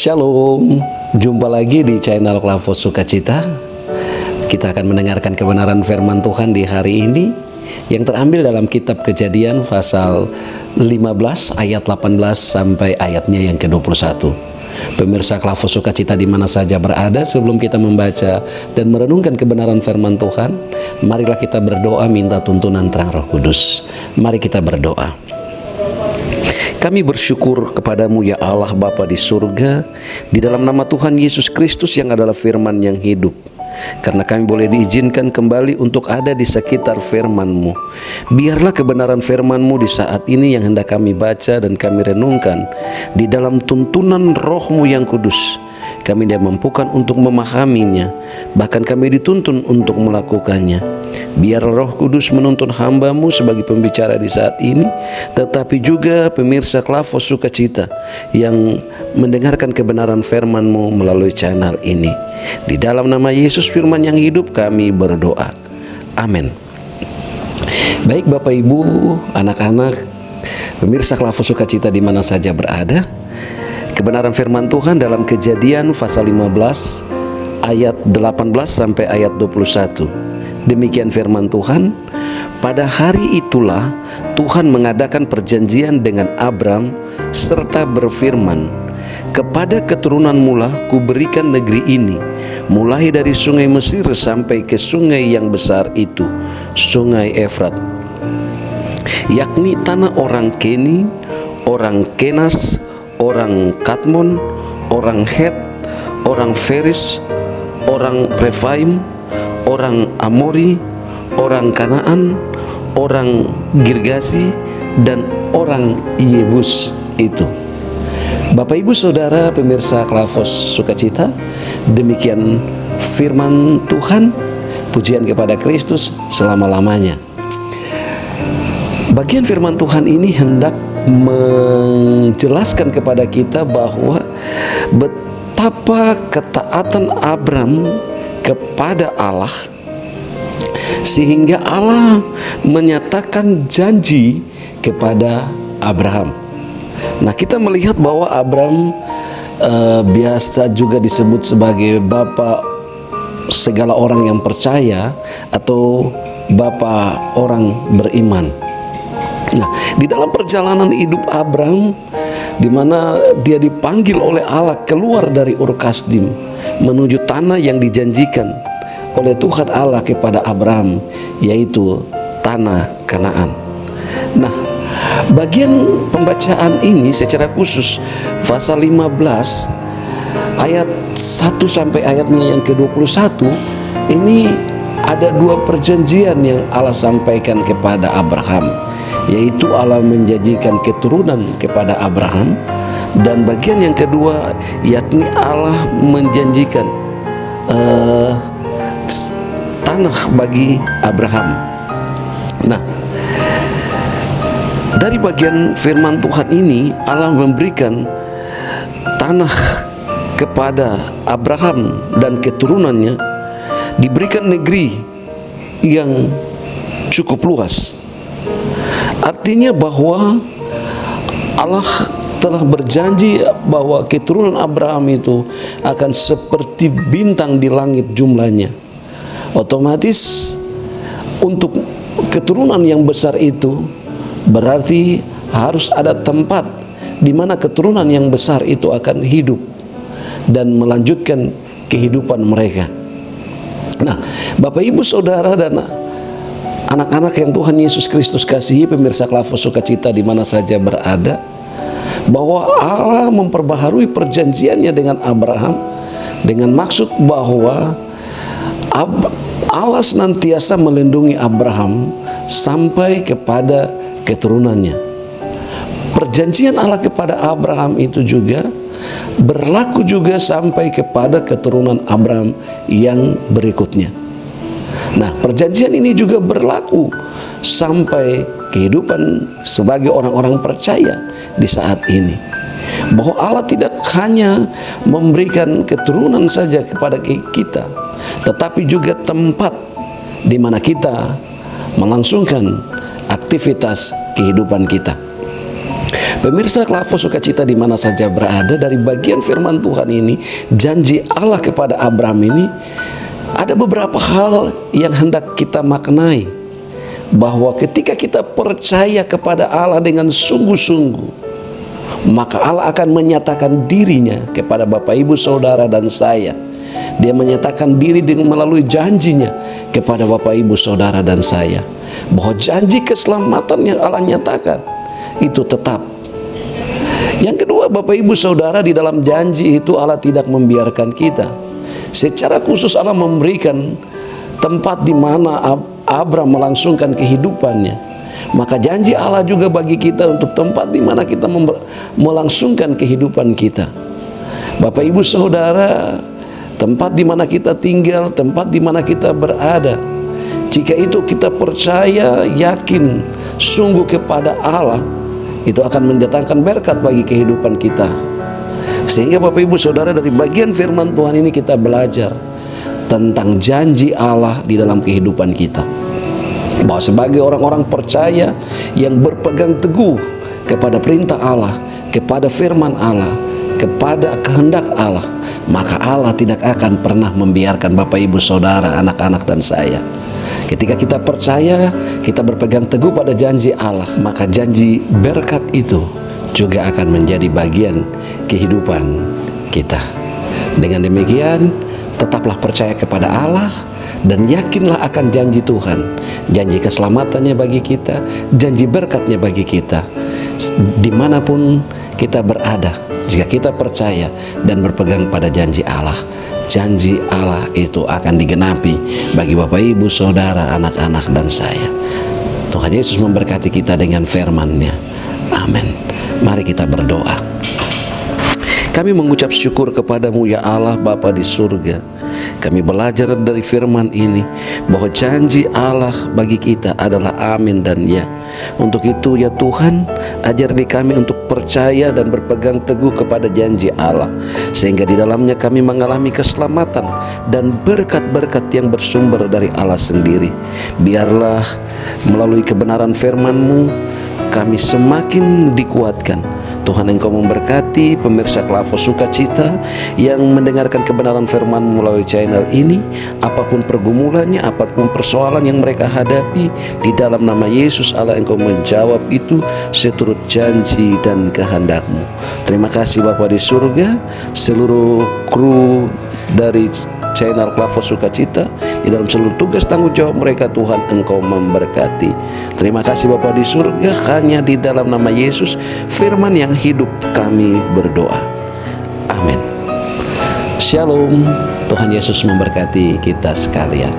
Shalom, jumpa lagi di channel Klavos Sukacita. Kita akan mendengarkan kebenaran firman Tuhan di hari ini yang terambil dalam kitab Kejadian pasal 15 ayat 18 sampai ayatnya yang ke-21. Pemirsa Klavos Sukacita di mana saja berada, sebelum kita membaca dan merenungkan kebenaran firman Tuhan, marilah kita berdoa minta tuntunan terang Roh Kudus. Mari kita berdoa. Kami bersyukur kepadamu ya Allah Bapa di surga, di dalam nama Tuhan Yesus Kristus yang adalah firman yang hidup. Karena kami boleh diizinkan kembali untuk ada di sekitar firman-Mu. Biarlah kebenaran firman-Mu di saat ini yang hendak kami baca dan kami renungkan di dalam tuntunan Roh-Mu yang kudus. Kami dimampukan untuk memahaminya, bahkan kami dituntun untuk melakukannya. Biar Roh Kudus menuntun hamba-Mu sebagai pembicara di saat ini, tetapi juga pemirsa Klavos Sukacita yang mendengarkan kebenaran firman-Mu melalui channel ini. Di dalam nama Yesus firman yang hidup kami berdoa. Amin. Baik Bapak Ibu, anak-anak, pemirsa Klavos Sukacita di mana saja berada, kebenaran firman Tuhan dalam Kejadian pasal 15 ayat 18 sampai ayat 21. Demikian firman Tuhan, pada hari itulah Tuhan mengadakan perjanjian dengan Abram serta berfirman, kepada keturunanmu lah kuberikan negeri ini, mulai dari sungai Mesir sampai ke sungai yang besar itu, sungai Efrat, yakni tanah orang Keni, orang Kenas, orang Kadmon, orang Het, orang Feris, orang Refaim, orang Amori, orang Kanaan, orang Girgasi, dan orang Yebus itu. Bapak Ibu Saudara pemirsa Klavos Sukacita, demikian firman Tuhan. Pujian kepada Kristus selama-lamanya. Bagian firman Tuhan ini hendak menjelaskan kepada kita bahwa betapa ketaatan Abram kepada Allah, sehingga Allah menyatakan janji kepada Abraham. Nah, kita melihat bahwa Abram biasa juga disebut sebagai bapa segala orang yang percaya atau bapa orang beriman. Nah, di dalam perjalanan hidup Abram, di mana dia dipanggil oleh Allah keluar dari Ur Kasdim menuju tanah yang dijanjikan oleh Tuhan Allah kepada Abraham, yaitu tanah Kanaan. Nah, bagian pembacaan ini secara khusus pasal 15 ayat 1 sampai ayatnya yang ke-21 ini ada dua perjanjian yang Allah sampaikan kepada Abraham, yaitu Allah menjanjikan keturunan kepada Abraham, dan bagian yang kedua yakni Allah menjanjikan tanah bagi Abraham. Nah, dari bagian firman Tuhan ini Allah memberikan tanah kepada Abraham dan keturunannya, diberikan negeri yang cukup luas. Artinya bahwa Allah telah berjanji bahwa keturunan Abraham itu akan seperti bintang di langit jumlahnya. Otomatis untuk keturunan yang besar itu berarti harus ada tempat di mana keturunan yang besar itu akan hidup dan melanjutkan kehidupan mereka. Nah, Bapak Ibu Saudara dan anak-anak yang Tuhan Yesus Kristus kasihi, pemirsa Klavos Sukacita di mana saja berada, bahwa Allah memperbaharui perjanjiannya dengan Abraham dengan maksud bahwa Allah senantiasa melindungi Abraham sampai kepada keturunannya. Perjanjian Allah kepada Abraham itu juga berlaku juga sampai kepada keturunan Abraham yang berikutnya. Nah, perjanjian ini juga berlaku sampai kehidupan sebagai orang-orang percaya di saat ini, bahwa Allah tidak hanya memberikan keturunan saja kepada kita, tetapi juga tempat di mana kita melangsungkan aktivitas kehidupan kita. Pemirsa Klavos Sukacita di mana saja berada, dari bagian firman Tuhan ini, janji Allah kepada Abraham ini, ada beberapa hal yang hendak kita maknai. Bahwa ketika kita percaya kepada Allah dengan sungguh-sungguh, maka Allah akan menyatakan dirinya kepada Bapak, Ibu, Saudara, dan saya. Dia menyatakan diri dengan melalui janjinya kepada Bapak, Ibu, Saudara, dan saya. Bahwa janji keselamatan yang Allah nyatakan itu tetap. Yang kedua, Bapak, Ibu, Saudara, di dalam janji itu Allah tidak membiarkan kita. Secara khusus Allah memberikan tempat di mana Abraham melangsungkan kehidupannya. Maka janji Allah juga bagi kita untuk tempat di mana kita melangsungkan kehidupan kita. Bapak, Ibu, Saudara, tempat di mana kita tinggal, tempat di mana kita berada, jika itu kita percaya, yakin, sungguh kepada Allah, itu akan mendatangkan berkat bagi kehidupan kita. Sehingga Bapak, Ibu, Saudara, dari bagian firman Tuhan ini kita belajar tentang janji Allah di dalam kehidupan kita. Bahwa sebagai orang-orang percaya yang berpegang teguh kepada perintah Allah, kepada firman Allah, kepada kehendak Allah, maka Allah tidak akan pernah membiarkan Bapak, Ibu, Saudara, anak-anak, dan saya. Ketika kita percaya, kita berpegang teguh pada janji Allah, maka janji berkat itu juga akan menjadi bagian kehidupan kita. Dengan demikian, tetaplah percaya kepada Allah dan yakinlah akan janji Tuhan, janji keselamatannya bagi kita, janji berkatnya bagi kita. Dimanapun kita berada, jika kita percaya dan berpegang pada janji Allah, janji Allah itu akan digenapi bagi Bapak, Ibu, Saudara, anak-anak, dan saya. Tuhan Yesus memberkati kita dengan firman-Nya. Amin. Mari kita berdoa. Kami mengucap syukur kepadamu ya Allah Bapa di surga. Kami belajar dari firman ini bahwa janji Allah bagi kita adalah amin dan ya. Untuk itu ya Tuhan, ajari kami untuk percaya dan berpegang teguh kepada janji Allah, sehingga di dalamnya kami mengalami keselamatan dan berkat-berkat yang bersumber dari Allah sendiri. Biarlah melalui kebenaran firman-Mu kami semakin dikuatkan. Tuhan, Engkau memberkati pemirsa Klavos Sukacita yang mendengarkan kebenaran firman melalui channel ini. Apapun pergumulannya, apapun persoalan yang mereka hadapi, di dalam nama Yesus Allah Engkau menjawab itu seturut janji dan kehendak-Mu. Terima kasih Bapa di surga, seluruh kru dari channel Klavos Sukacita, di dalam seluruh tugas tanggung jawab mereka, Tuhan Engkau memberkati. Terima kasih Bapa di surga, hanya di dalam nama Yesus firman yang hidup kami berdoa. Amin. Shalom. Tuhan Yesus memberkati kita sekalian.